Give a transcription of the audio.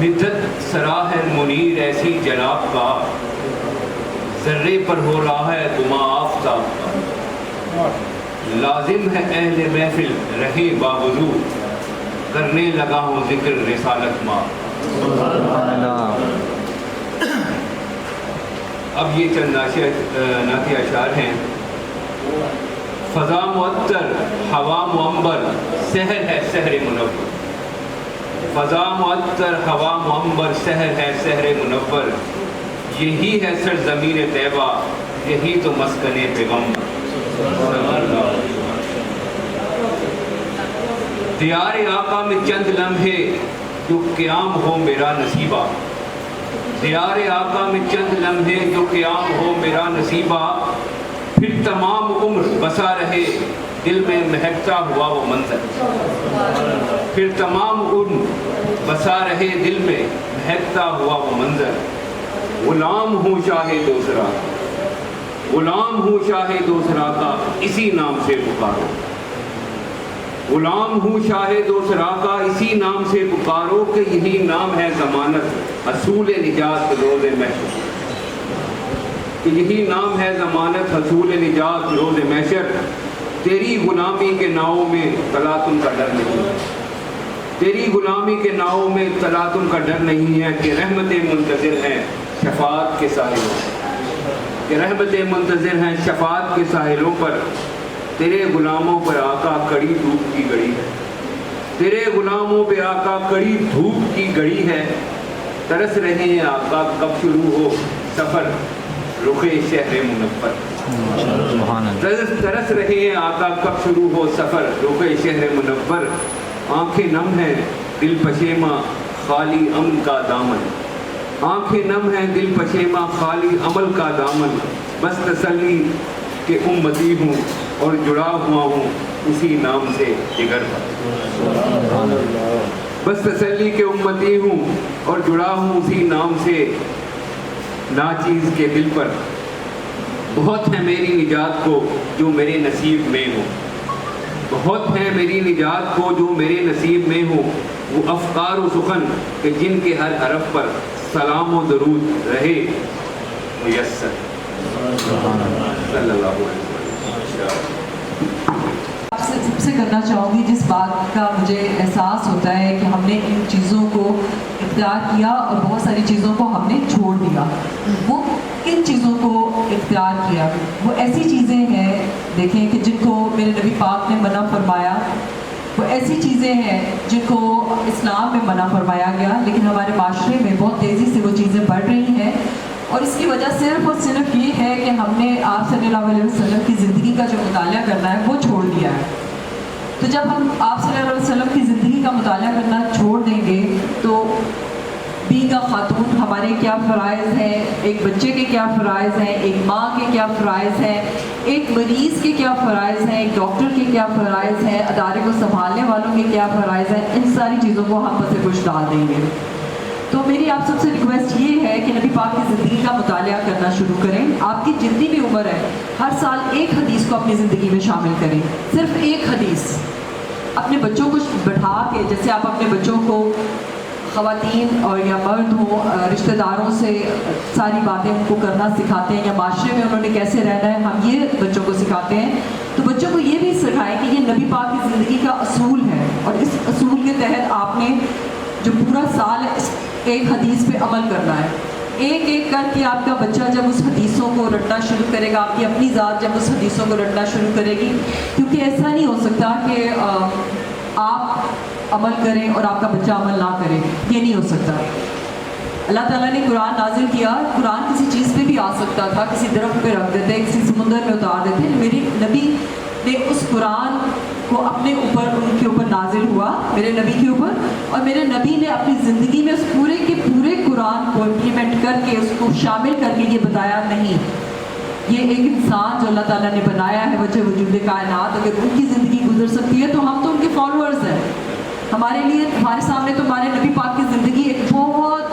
مدت سراہ منیر ایسی جناب کا، ذرے پر ہو رہا ہے گما آفتاب کا۔ لازم ہے اہل محفل رہے باوضو، کرنے لگا ہوں ذکر رسالت ماں۔ اب یہ چند نعتی اشعار ہیں۔ فضا معطر ہوا معمبر، سحر ہے سحر منور۔ فضا معطر ہوا معمبر، سحر ہے سحر منور۔ یہی ہے سرزمین طیبہ، یہی تو مسکن پیغمبر۔ دیار آقا میں چند لمحے جو قیام ہو میرا نصیبہ، دیار آقا میں چند لمحے جو قیام ہو میرا نصیبہ، پھر تمام عمر بسا رہے دل میں مہکتا ہوا وہ منظر۔ پھر تمام عمر بسا رہے دل میں مہکتا ہوا وہ منظر۔ غلام ہوں شاہ دوسرا، غلام ہوں شاہ دوسرا کا، اسی نام سے پکارو۔ غلام ہوں شاہ دوسرا کا، اسی نام سے پکارو، کہ یہی نام ہے ضمانت حصول نجات روز محشر۔ کہ یہی نام ہے ضمانت حصول نجات روز محشر۔ تیری غلامی کے ناؤں میں تلاطم کا ڈر نہیں ہے، تیری غلامی کے ناؤں میں تلاطم کا ڈر نہیں ہے، کہ رحمت منتظر ہیں شفاعت کے ساحلوں، کہ رحمت منتظر ہیں شفاعت کے ساحلوں پر۔ تیرے غلاموں پر آقا کڑی دھوپ کی گڑی ہے، تیرے غلاموں پہ آقا کڑی دھوپ کی گڑی ہے۔ ترس رہے ہیں آقا کب شروع ہو سفر رخ شہر منور۔ ترس رہے ہیں آقا کب شروع ہو سفر رخ شہر منور۔ آنکھیں نم ہیں دل پشیماں خالی امن کا دامن، آنکھیں نم ہیں دل پشیماں خالی عمل کا دامن۔ بس تسلی کہ امتی ہوں اور جڑا ہوا ہوں اسی نام سے جگر پر۔ بس تسلی کہ امتی ہوں اور جڑا ہوں اسی نام سے ناچیز کے دل پر۔ بہت ہے میری نجات کو جو میرے نصیب میں ہو، بہت ہے میری نجات کو جو میرے نصیب میں ہو۔ وہ افکار و سخن کہ جن کے ہر حرف پر سلام و درود رہے میسر۔ صلی اللہ علیہ وسلم۔ آپ سے سب سے کرنا چاہوں گی جس بات کا مجھے احساس ہوتا ہے کہ ہم نے ان چیزوں کو اختیار کیا اور بہت ساری چیزوں کو ہم نے چھوڑ دیا، وہ کن چیزوں کو اختیار کیا؟ وہ ایسی چیزیں ہیں دیکھیں کہ جن کو میرے نبی پاک نے منع فرمایا، وہ ایسی چیزیں ہیں جن کو اسلام میں منع فرمایا گیا، لیکن ہمارے معاشرے میں بہت تیزی سے وہ چیزیں بڑھ رہی ہیں، اور اس کی وجہ صرف اور صرف یہ ہے کہ ہم نے آپ صلی اللہ علیہ وسلم کی زندگی کا جو مطالعہ کرنا ہے وہ چھوڑ دیا ہے۔ تو جب ہم آپ صلی اللہ علیہ وسلم کی زندگی کا مطالعہ کرنا چھوڑ دیں گے تو بیگا خاتون ہمارے کیا فرائض ہیں، ایک بچے کے کیا فرائض ہیں، ایک ماں کے کیا فرائض ہیں، ایک مریض کے کیا فرائض ہیں، ایک ڈاکٹر کے کیا فرائض ہیں، ادارے کو سنبھالنے والوں کے کیا فرائض ہیں، ان ساری چیزوں کو ہم پس پش ڈال دیں گے۔ تو میری آپ سب سے ریکویسٹ یہ ہے کہ نبی پاک کی زندگی کا مطالعہ کرنا شروع کریں۔ آپ کی جتنی بھی عمر ہے ہر سال ایک حدیث کو اپنی زندگی میں شامل کریں، صرف ایک حدیث۔ اپنے بچوں کو بٹھا کے، جیسے آپ اپنے بچوں کو خواتین اور یا مرد ہوں رشتہ داروں سے ساری باتیں ان کو کرنا سکھاتے ہیں، یا معاشرے میں انہوں نے کیسے رہنا ہے ہم یہ بچوں کو سکھاتے ہیں، تو بچوں کو یہ بھی سکھائیں کہ یہ نبی پاک کی زندگی کا اصول ہے، اور اس اصول کے تحت آپ نے جو پورا سال ہے ایک حدیث پہ عمل کرنا ہے۔ ایک ایک کر کے آپ کا بچہ جب اس حدیثوں کو رٹنا شروع کرے گا، آپ کی اپنی ذات جب اس حدیثوں کو رٹنا شروع کرے گی، کیونکہ ایسا نہیں ہو سکتا کہ آپ عمل کریں اور آپ کا بچہ عمل نہ کرے، یہ نہیں ہو سکتا۔ اللہ تعالیٰ نے قرآن نازل کیا، قرآن کسی چیز پہ بھی آ سکتا تھا، کسی درخت پہ رکھ دیتے، کسی سمندر میں اتار دیتے، میرے نبی نے اس قرآن کو اپنے اوپر، ان کے اوپر نازل ہوا، میرے نبی کے اوپر، اور میرے نبی نے اپنی زندگی میں اس پورے کے پورے قرآن کو امپلیمنٹ کر کے، اس کو شامل کر کے یہ بتایا نہیں، یہ ایک انسان جو اللہ تعالیٰ نے بنایا ہے وجہ وجود کائنات، اگر ان کی زندگی گزر سکتی ہے تو ہم تو ان کے فالوورز ہیں۔ ہمارے لیے، ہمارے سامنے تو ہمارے نبی پاک کی زندگی ایک بہت